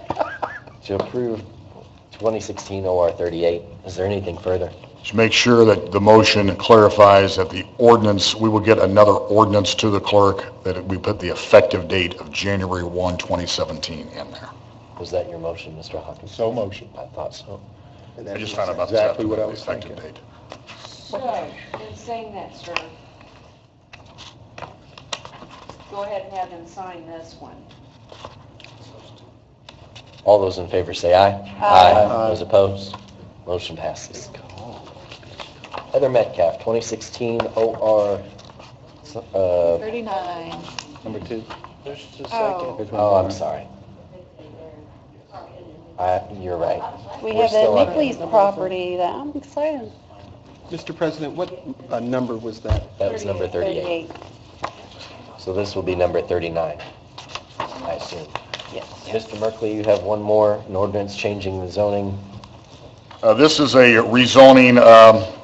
to approve 2016 OR 38. Is there anything further? To make sure that the motion clarifies that the ordinance, we will get another ordinance to the clerk, that we put the effective date of January 1, 2017 in there. Was that your motion, Mr. Hawkins? So motion. I thought so. And I that's just found out about this exactly after what I the was effective thinking. date. So, in saying that, sir, go ahead and have them sign this one. All those in favor say aye. Aye. Those opposed? Motion passes. Heather Metcalf, 2016 OR 39. Number 2. There's a Oh. second. Oh, I'm sorry. You're right. We We're have still the on Nick Lee's property that I'm excited. Mr. President, what number was that? That was number 38. So this will be number 39, I assume. Yes. Mr. Merkley, you have one more, an ordinance changing the zoning. This is a rezoning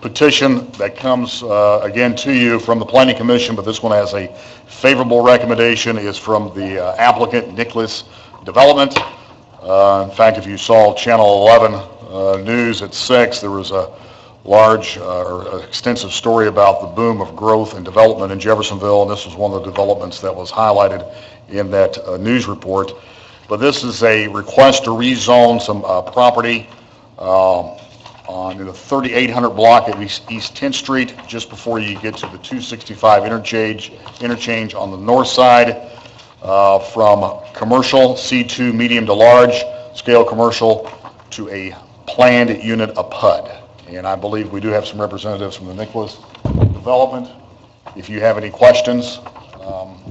petition that comes, again, to you from the Planning Commission, but this one has a favorable recommendation. Is from the applicant, Nicholas Development. In fact, if you saw Channel 11 News at 6, there was a large or extensive story about the boom of growth and development in Jeffersonville, and this was one of the developments that was highlighted in that news report. But this is a request to rezone some property on the 3800 block at East 10th Street, just before you get to the 265 interchange on the north side, from commercial C2 medium to large scale commercial to a planned unit, a PUD. And I believe we do have some representatives from the Nicholas Development. If you have any questions,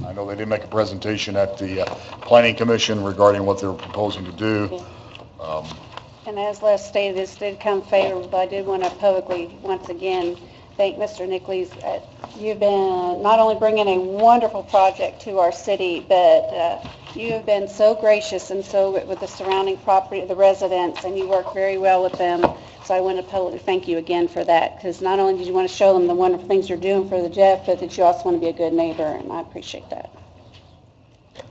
I know they did make a presentation at the Planning Commission regarding what they're proposing to do. And as Les stated, this did come favorable, but I did want to publicly, once again, thank Mr. Nicholas. You've been not only bringing a wonderful project to our city, but you have been so gracious and so with the surrounding property, the residents, and you work very well with them. So I want to publicly thank you again for that, because not only did you want to show them the wonderful things you're doing for the Jeff, but that you also want to be a good neighbor, and I appreciate that.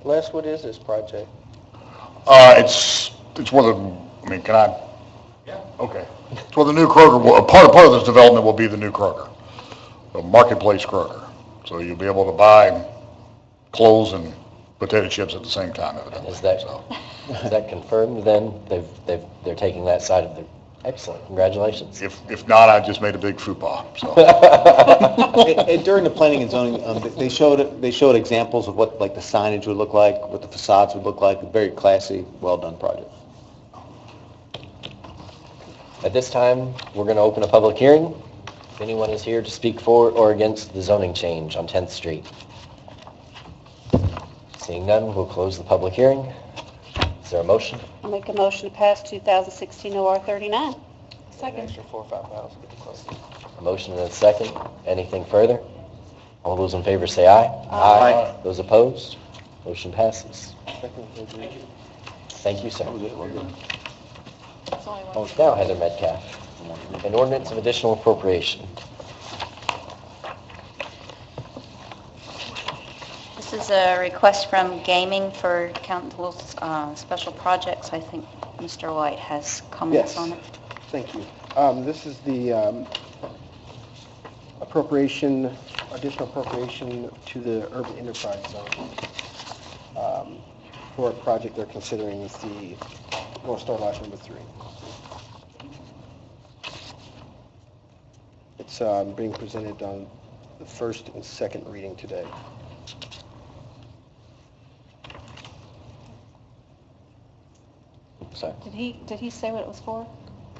Les, what is this project? It's where the, I mean, can I? Yeah. Okay. It's where the new Kroger, part of this development will be the new Kroger, the Marketplace Kroger. So you'll be able to buy clothes and potato chips at the same time, evidently. Is that confirmed then? They're taking that side of the, excellent, congratulations. If not, I just made a big faux pas, so. And during the planning and zoning, they showed examples of what like the signage would look like, what the facades would look like. A very classy, well-done project. At this time, we're going to open a public hearing. If anyone is here to speak for or against the zoning change on 10th Street. Seeing none, we'll close the public hearing. Is there a motion? I'll make a motion to pass 2016 OR 39. Second. Extra $4 or $5,000. A motion and a second. Anything further? All those in favor say aye. Aye. Those opposed? Motion passes. Thank you, sir. Now, Heather Metcalf. An ordinance of additional appropriation. This is a request from Gaming for council special projects. I think Mr. White has comments on it. Thank you. This is the additional appropriation to the urban enterprise zone for a project they're considering is the North Star Lodge number 3. It's being presented on the first and second reading today. Sorry. Did he say what it was for?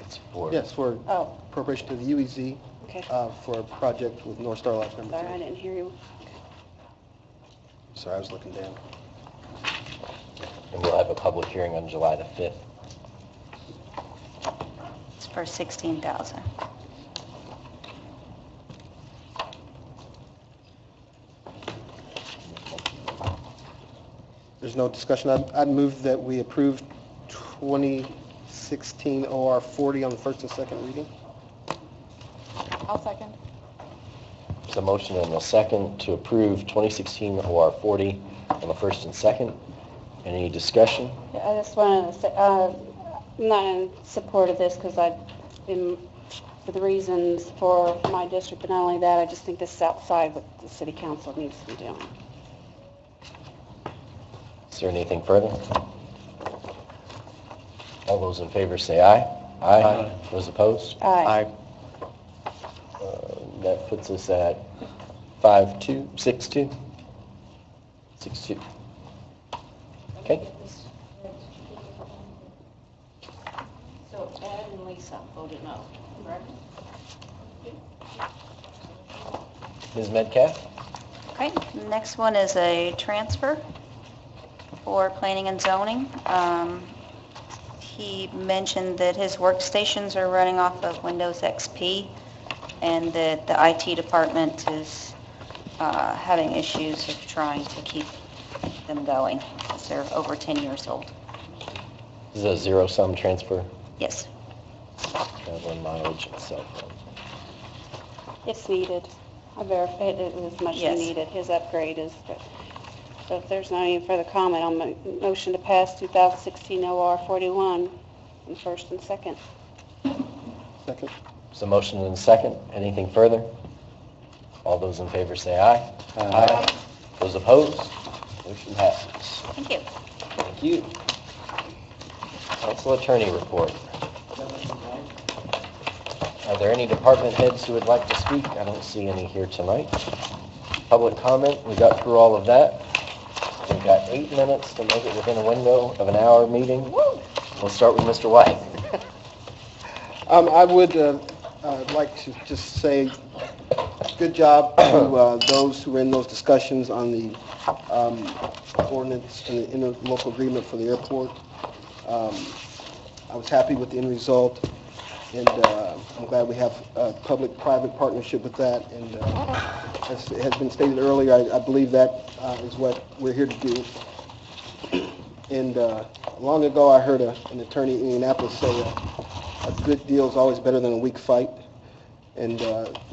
It's for. Yes, for Oh, appropriation to the UEZ okay. for a project with North Star Lodge number 3. Sorry, I didn't hear you. Sorry, I was looking down. And we'll have a public hearing on July the 5th. It's for $16,000. There's no discussion. I'd move that we approve 2016 OR 40 on the first and second reading. I'll second. There's a motion and a second to approve 2016 OR 40 on the first and second. Any discussion? Yeah, I just wanted to say, I'm not in support of this because for the reasons for my district, but not only that, I just think this is outside what the city council needs to be doing. Is there anything further? All those in favor say aye. Aye. Those opposed? Aye. That puts us at 5-2, 6-2? 6-2. Okay. So Ed and Lisa voted no, correct? Ms. Metcalf? Okay, next one is a transfer for planning and zoning. He mentioned that his workstations are running off of Windows XP and that the IT department is having issues of trying to keep them going because they're over 10 years old. This is a zero-sum transfer. Yes. traveling mileage and cell phone. It's needed. I verified it was much Yes. needed. His upgrade is, so if there's not any further comment, I'll motion to pass 2016 OR 41 in first and second. Second. So motion and a second. Anything further? All those in favor say aye. Aye. Those opposed? Motion passes. Thank you. Thank you. Council Attorney report. Are there any department heads who would like to speak? I don't see any here tonight. Public comment, we got through all of that. We've got 8 minutes to make it within a window of an hour meeting. We'll start with Mr. White. I would like to just say good job to those who were in those discussions on the ordinance and the interlocal agreement for the airport. I was happy with the end result, and I'm glad we have a public-private partnership with that. And as has been stated earlier, I believe that is what we're here to do. And long ago, I heard an attorney in Indianapolis say, a good deal is always better than a weak fight. And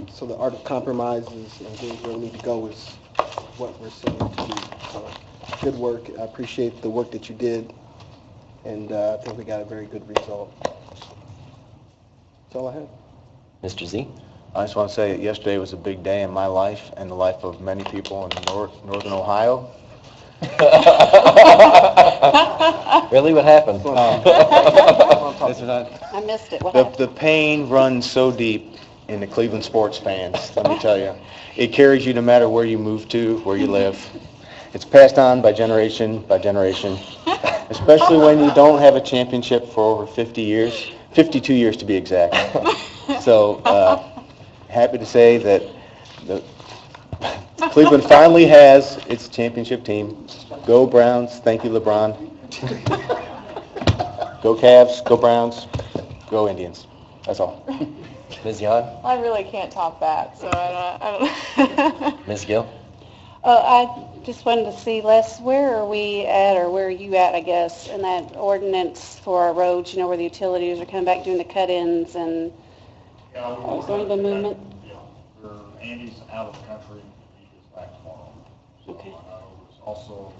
so the art of compromise and getting where we need to go is what we're saying to do. So good work. I appreciate the work that you did. And I think we got a very good result. That's all I have. Mr. Z? I just want to say that yesterday was a big day in my life and the life of many people in northern Ohio. Really, what happened? I missed it. What happened? The pain runs so deep in the Cleveland sports fans, let me tell you. It carries you no matter where you move to, where you live. It's passed on by generation, especially when you don't have a championship for over 50 years, 52 years to be exact. So happy to say that Cleveland finally has its championship team. Go Browns, thank you LeBron. Go Cavs, go Browns, go Indians. That's all. Ms. Yan? I really can't top that, so I don't. Ms. Gill? I just wanted to see, Les, where are we at, or where are you at, I guess, in that ordinance for our roads, you know, where the utilities are coming back doing the cut-ins and is there any movement? Yeah, Andy's out of the country, he gets back tomorrow. So, Okay. it was also,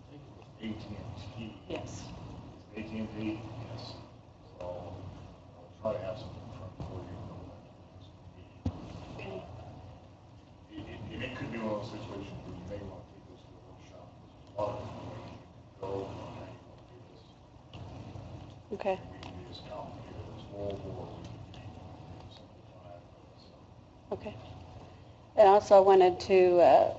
I think it was AT&T. Yes. AT&T, yes. So I'll try to have something for you. Okay. And it could be one of those situations where you may want to take this to a workshop. There's a lot of information you can go, and how you want to do this. Okay. We can do this complicated, this whole board, we can simplify it. Okay. And also I wanted to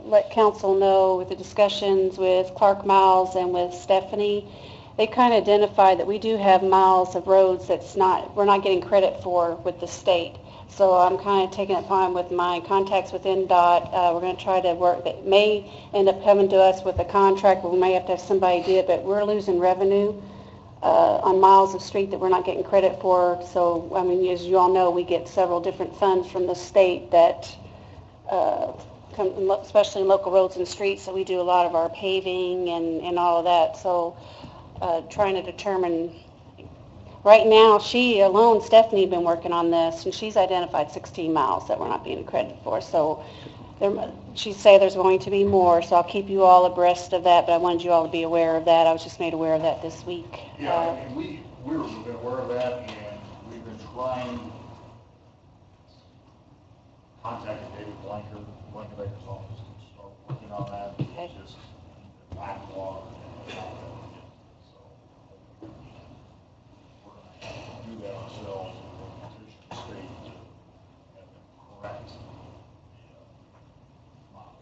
let council know with the discussions with Clark Miles and with Stephanie, they kind of identified that we do have miles of roads we're not getting credit for with the state. So I'm kind of taking it upon with my contacts with NDOT. We're going to try to work, that may end up coming to us with a contract, but we may have to have somebody do it, but we're losing revenue on miles of street that we're not getting credit for. So, I mean, as you all know, we get several different funds from the state that come, especially in local roads and streets, so we do a lot of our paving and all of that. So trying to determine, right now, she alone, Stephanie, been working on this, and she's identified 16 miles that we're not being credited for. So she say there's going to be more, so I'll keep you all abreast of that, but I wanted you all to be aware of that. I was just made aware of that this week. Yeah, and we've been aware of that, and we've been trying, contacting David Blankenbaker's office to start working on that. Okay. It's just a backlog. So we're going to have to do that ourselves, we're going to petition the state to have them correct the mileage.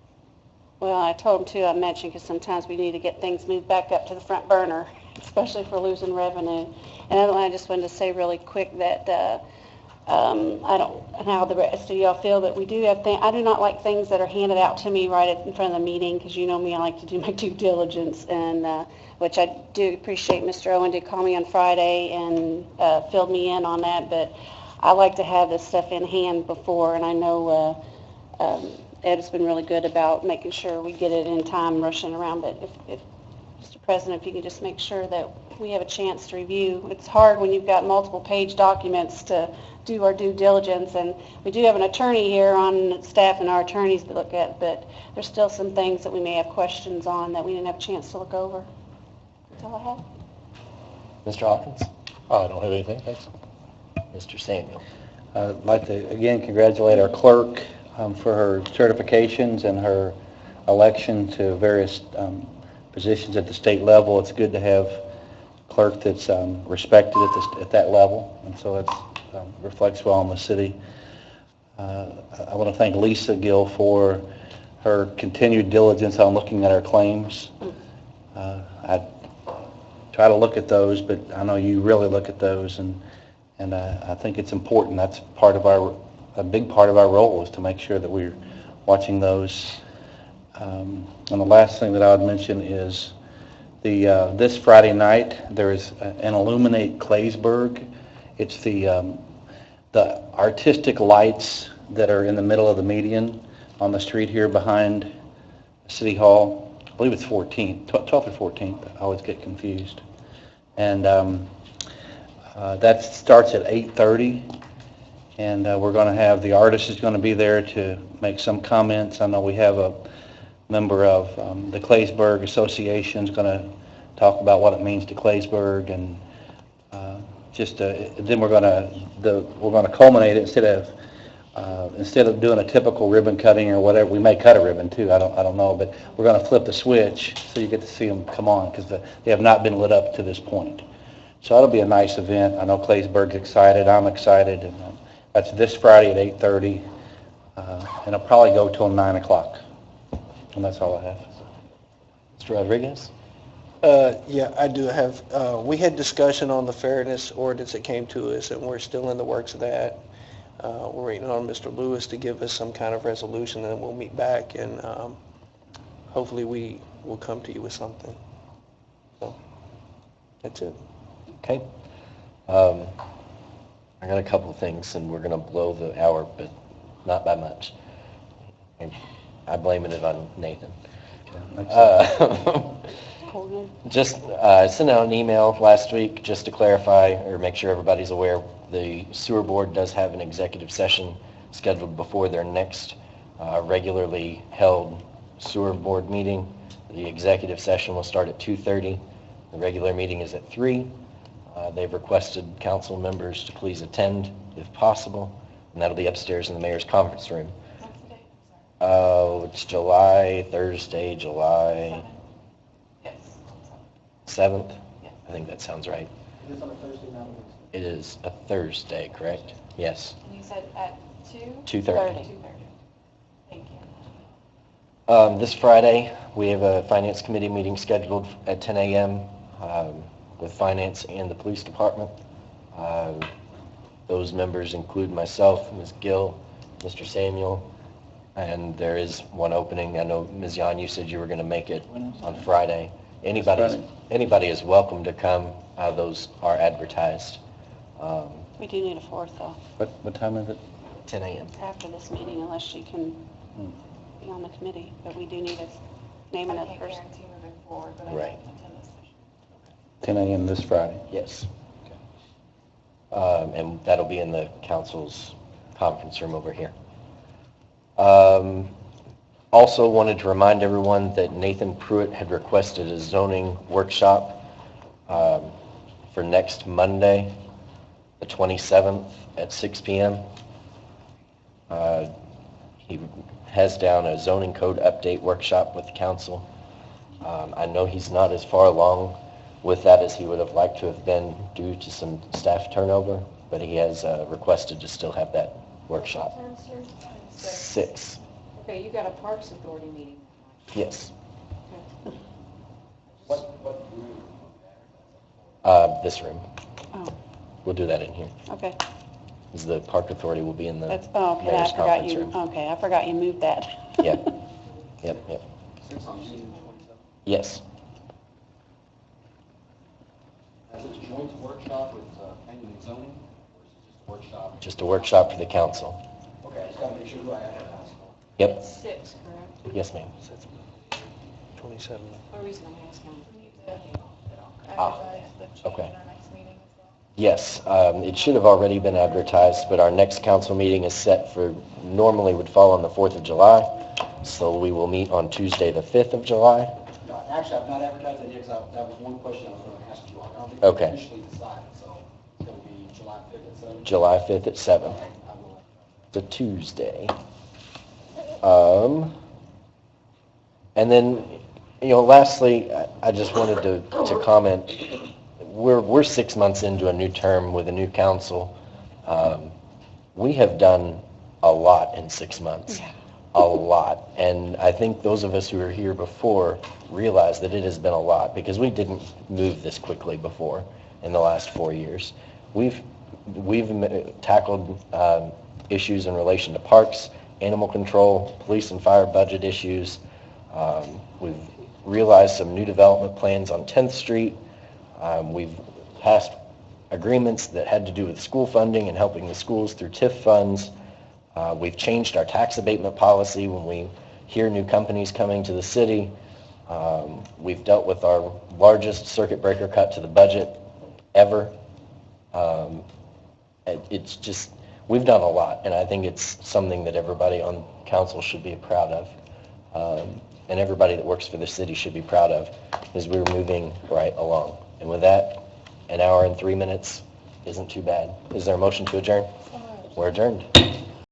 Well, I told him too, I mentioned, because sometimes we need to get things moved back up to the front burner, especially for losing revenue. And other one, I just wanted to say really quick that I don't know how the rest of y'all feel, but we do have things, I do not like things that are handed out to me right in front of the meeting, because you know me, I like to do my due diligence, and which I do appreciate Mr. Owen did call me on Friday and filled me in on that, but I like to have this stuff in hand before, and I know Ed's been really good about making sure we get it in time, rushing around, but if Mr. President, if you could just make sure that we have a chance to review. It's hard when you've got multiple page documents to do our due diligence, and we do have an attorney here on staff and our attorneys to look at, but there's still some things that we may have questions on that we didn't have a chance to look over. That's all I have. Mr. Hawkins? I don't have anything, thanks. Mr. Samuel? I'd like to, again, congratulate our clerk for her certifications and her election to various positions at the state level. It's good to have a clerk that's respected at that level, and so it reflects well on the city. I want to thank Lisa Gill for her continued diligence on looking at our claims. I try to look at those, but I know you really look at those, and I think it's important. That's a big part of our role is to make sure that we're watching those. And the last thing that I would mention is this Friday night there is an Illuminate Claysburg. It's the artistic lights that are in the middle of the median on the street here behind City Hall. I believe it's 12th or 14th. I always get confused. And that starts at 8:30, and we're going to have, the artist is going to be there to make some comments. I know we have a member of the Claysburg Association is going to talk about what it means to Claysburg, and then we're going to culminate it instead of doing a typical ribbon cutting or whatever. We may cut a ribbon too. I don't know, but we're going to flip the switch so you get to see them come on because they have not been lit up to this point. So that'll be a nice event. I know Claysburg's excited. I'm excited, and that's this Friday at 8:30, and it'll probably go till 9 o'clock. And that's all I have. Mr. Rodriguez? Yeah, I do have, we had discussion on the fairness ordinance that came to us, and we're still in the works of that. We're waiting on Mr. Lewis to give us some kind of resolution, and then we'll meet back, and hopefully we will come to you with something. So, that's it. Okay. I got a couple of things, and we're going to blow the hour, but not by much. And I'm blaming it on Nathan. I sent out an email last week just to clarify or make sure everybody's aware. The sewer board does have an executive session scheduled before their next regularly held sewer board meeting. The executive session will start at 2:30. The regular meeting is at 3. They've requested council members to please attend if possible, and that'll be upstairs in the mayor's conference room. It's Thursday, July 7th. I think that sounds right. It is on a Thursday night. It is a Thursday, correct? Yes. And you said at 2:30. 2:30. Thank you. This Friday, we have a finance committee meeting scheduled at 10 a.m. With finance and the police department. Those members include myself, Ms. Gill, Mr. Samuel, and there is one opening. I know, Ms. Yan, you said you were going to make it on Friday. Anybody is welcome to come. Those are advertised. We do need a fourth, though, What time is it? 10 a.m. after this meeting, unless she can be on the committee, but we do need a name and a can't person. guarantee moving forward, but Right. I can attend this session. 10 a.m. this Friday. Yes. And that'll be in the council's conference room over here. Also wanted to remind everyone that Nathan Pruitt had requested a zoning workshop for next Monday, the 27th at 6 p.m. He has down a zoning code update workshop with the council. I know he's not as far along with that as he would have liked to have been due to some staff turnover, but he has requested to still have that workshop. 6. Okay, you got a Parks Authority meeting. Yes. This room. Oh, We'll do that in here. okay. 'Cause the Park Authority will be in the Okay, mayor's I forgot conference you, room. okay, I forgot you moved that. Yep. Yes. Is it a joint workshop with planning and zoning, or is it just a workshop? Just a workshop for the council. Okay, I just gotta make sure who I have. Yep. 6, correct? Yes, ma'am. 27. The reason I'm asking, advertise the change okay. in our next meeting as well. Yes, it should have already been advertised, but our next council meeting is set for, normally would fall on the 4th of July, so we will meet on Tuesday, the 5th of July. No, actually, I've not advertised it yet, because that was one question I was going to ask you. I don't think Okay. we officially decided, so it's going to be July 5th at 7. July 5th at 7. I will. It's a Tuesday. And then, lastly, I just wanted to comment, we're 6 months into a new term with a new council. We have done a lot in 6 months. A lot. And I think those of us who were here before realize that it has been a lot, because we didn't move this quickly before in the last 4 years. We've tackled issues in relation to parks, animal control, police and fire budget issues. We've realized some new development plans on 10th Street. We've passed agreements that had to do with school funding and helping the schools through TIF funds. We've changed our tax abatement policy when we hear new companies coming to the city. We've dealt with our largest circuit breaker cut to the budget ever. It's just, we've done a lot, and I think it's something that everybody on council should be proud of. And everybody that works for the city should be proud of, is we're moving right along. And with that, an hour and 3 minutes isn't too bad. Is there a motion to adjourn? We're adjourned.